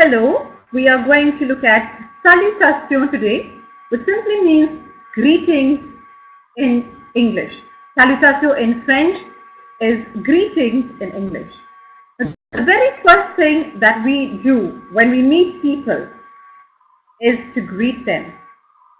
Hello, we are going to look at salutation today, which simply means greetings in English. Salutation in French is greetings in English. The very first thing that we do when we meet people is to greet them.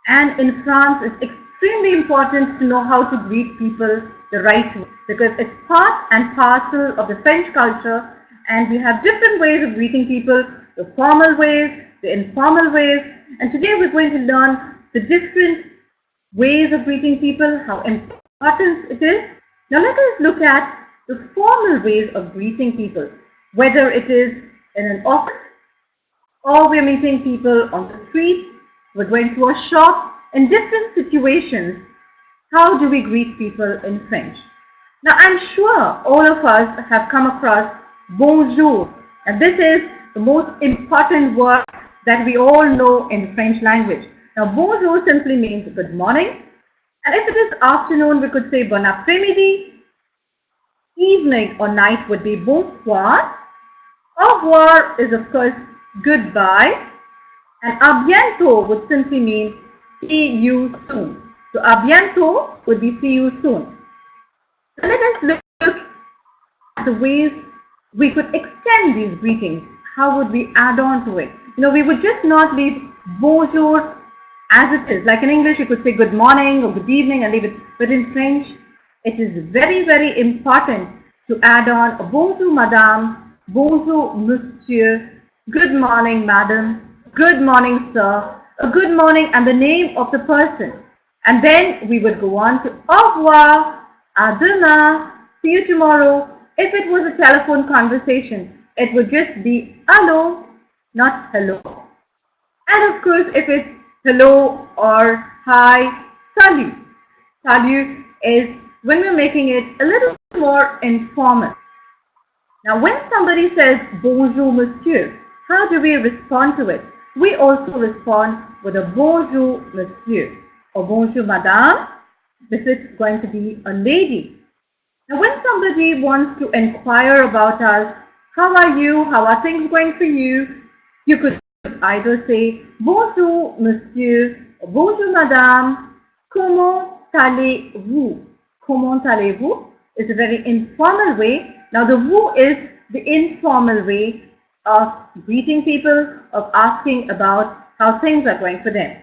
And in France, it's extremely important to know how to greet people the right way because it's part and parcel of the French culture, and we have different ways of greeting people, the formal ways, the informal ways, and today we're going to learn the different ways of greeting people, how important it is. Now let us look at the formal ways of greeting people, whether it is in an office or we're meeting people on the street, we're going to a shop. In different situations, how do we greet people in French? Now, I'm sure all of us have come across bonjour, and this is the most important word that we all know in the French language. Now, bonjour simply means good morning, and if it is afternoon, we could say bon après-midi. Evening or night would be bonsoir. Au revoir is, of course, goodbye. And à bientôt would simply mean see you soon. So à bientôt would be see you soon. So let us look at the ways we could extend these greetings. How would we add on to it? We would just not leave bonjour as it is. Like in English, you could say good morning or good evening and leave it. But in French, it is very, very important to add on a bonjour madame, bonjour monsieur, good morning madam, good morning sir, a good morning and the name of the person. And then we would go on to au revoir, à demain, see you tomorrow. If it was a telephone conversation, it would just be hello, not hello. And of course, if it's hello or hi, salut. Salut is when we're making it a little more informal. Now, when somebody says bonjour monsieur, how do we respond to it? We also respond with a bonjour monsieur or bonjour madame. This is going to be a lady. Now, when somebody wants to inquire about us, how are you? How are things going for you? You could either say bonjour monsieur or bonjour madame. Comment allez-vous? Comment allez-vous is a very informal way. Now the vous is the informal way of greeting people, of asking about how things are going for them.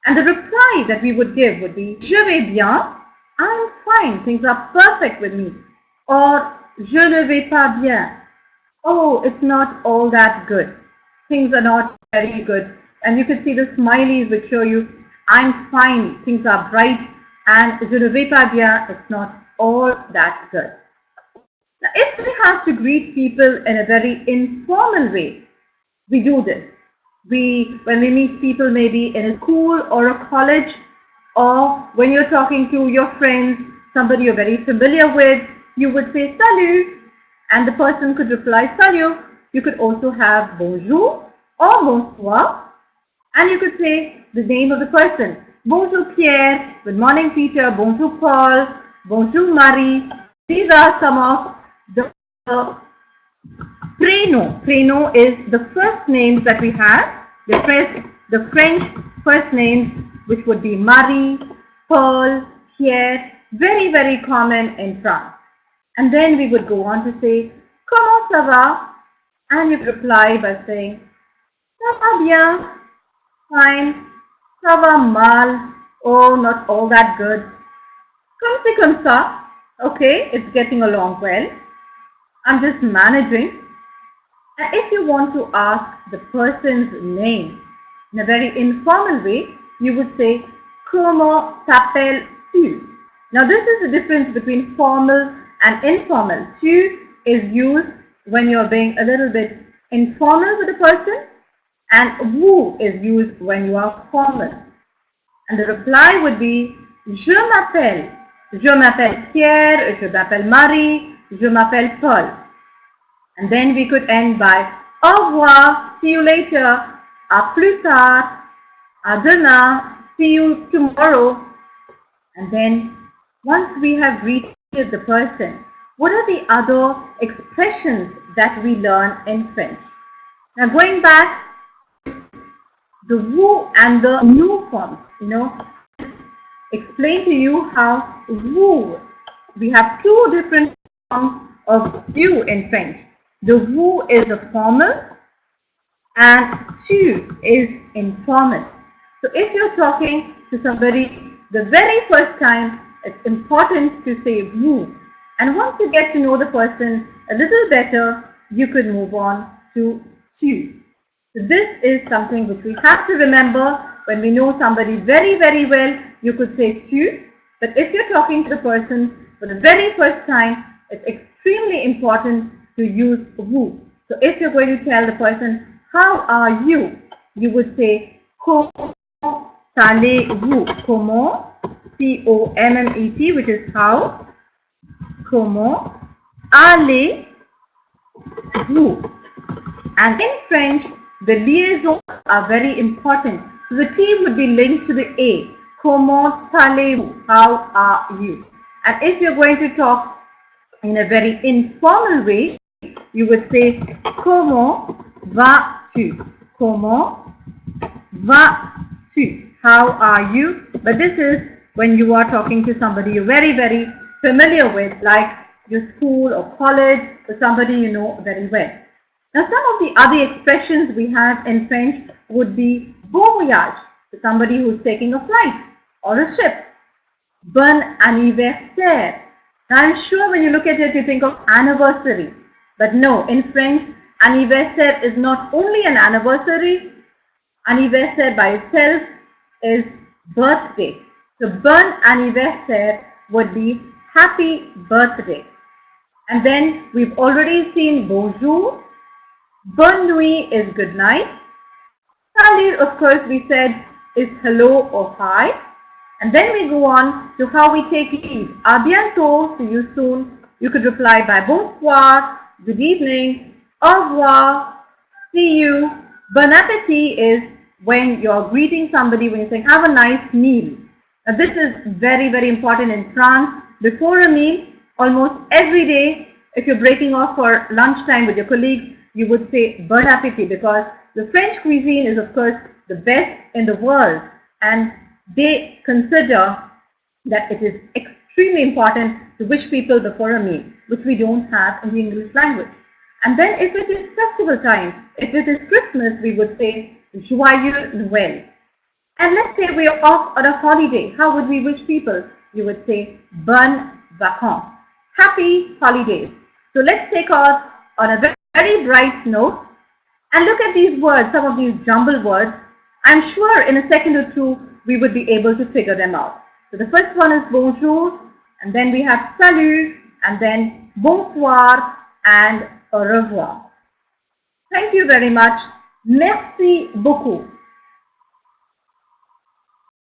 And the reply that we would give would be je vais bien, I'm fine, things are perfect with me. Or je ne vais pas bien, oh, it's not all that good. Things are not very good. And you can see the smileys which show you I'm fine, things are bright, and je ne vais pas bien, it's not all that good. Now, if we have to greet people in a very informal way, we do this. When we meet people maybe in a school or a college, or when you're talking to your friends, somebody you're very familiar with, you would say salut, and the person could reply salut. You could also have bonjour or bonsoir, and you could say the name of the person. Bonjour Pierre, good morning Peter, bonjour Paul, bonjour Marie. These are some of the prénoms. Prénom is the first names that we have, the French first names, which would be Marie, Paul, Pierre, very, very common in France. And then we would go on to say, comment ça va? And you reply by saying, ça va bien, fine, ça va mal, oh, not all that good. Comme c'est comme ça, okay, it's getting along well. I'm just managing. And if you want to ask the person's name in a very informal way, you would say, comment t'appelles-tu? Now this is the difference between formal and informal. Tu is used when you're being a little bit informal with a person, and vous is used when you are formal. And the reply would be, je m'appelle Pierre, je m'appelle Marie, je m'appelle Paul. And then we could end by au revoir, see you later, à plus tard, à demain, see you tomorrow. And then once we have greeted the person, what are the other expressions that we learn in French? Now going back, the vous and the nous forms, explain to you how vous, we have two different forms of you in French. The vous is a formal and tu is informal. So if you're talking to somebody the very first time, it's important to say vous. And once you get to know the person a little better, you could move on to tu. So this is something which we have to remember. When we know somebody very, very well, you could say tu. But if you're talking to the person for the very first time, it's extremely important to use vous. So if you're going to tell the person, how are you? You would say, comment allez-vous? Comment, C-O-M-M-E-T, which is how. Comment allez-vous? And in French, the liaisons are very important. So the T would be linked to the A. Comment allez-vous? How are you? And if you're going to talk in a very informal way, you would say, comment vas-tu? Comment vas-tu? How are you? But this is when you are talking to somebody you're very, very familiar with, like your school or college, or somebody you know very well. Now, some of the other expressions we have in French would be bon voyage, to somebody who's taking a flight or a ship. Bon anniversaire. Now, I'm sure when you look at it, you think of anniversary. But no, in French, anniversaire is not only an anniversary. Anniversaire by itself is birthday. So, bon anniversaire would be happy birthday. And then we've already seen bonjour. Bonne nuit is good night. Salut, of course, we said is hello or hi. And then we go on to how we take leave. A bientôt, see you soon. You could reply by bonsoir, good evening, au revoir, see you. Bon appétit is when you're greeting somebody, when you're saying have a nice meal. Now this is very, very important in France. Before a meal, almost every day, if you're breaking off for lunchtime with your colleagues, you would say bon appétit, because the French cuisine is, of course, the best in the world, and they consider that it is extremely important to wish people before a meal, which we don't have in the English language. And then if it is festival time, if it is Christmas, we would say joyeux Noël. And let's say we are off on a holiday. How would we wish people? You would say bonnes vacances. Happy holidays. So let's take off on a very bright note and look at these words, some of these jumbled words. I'm sure in a second or two we would be able to figure them out. So the first one is bonjour, and then we have salut, and then bonsoir and au revoir. Thank you very much. Merci beaucoup.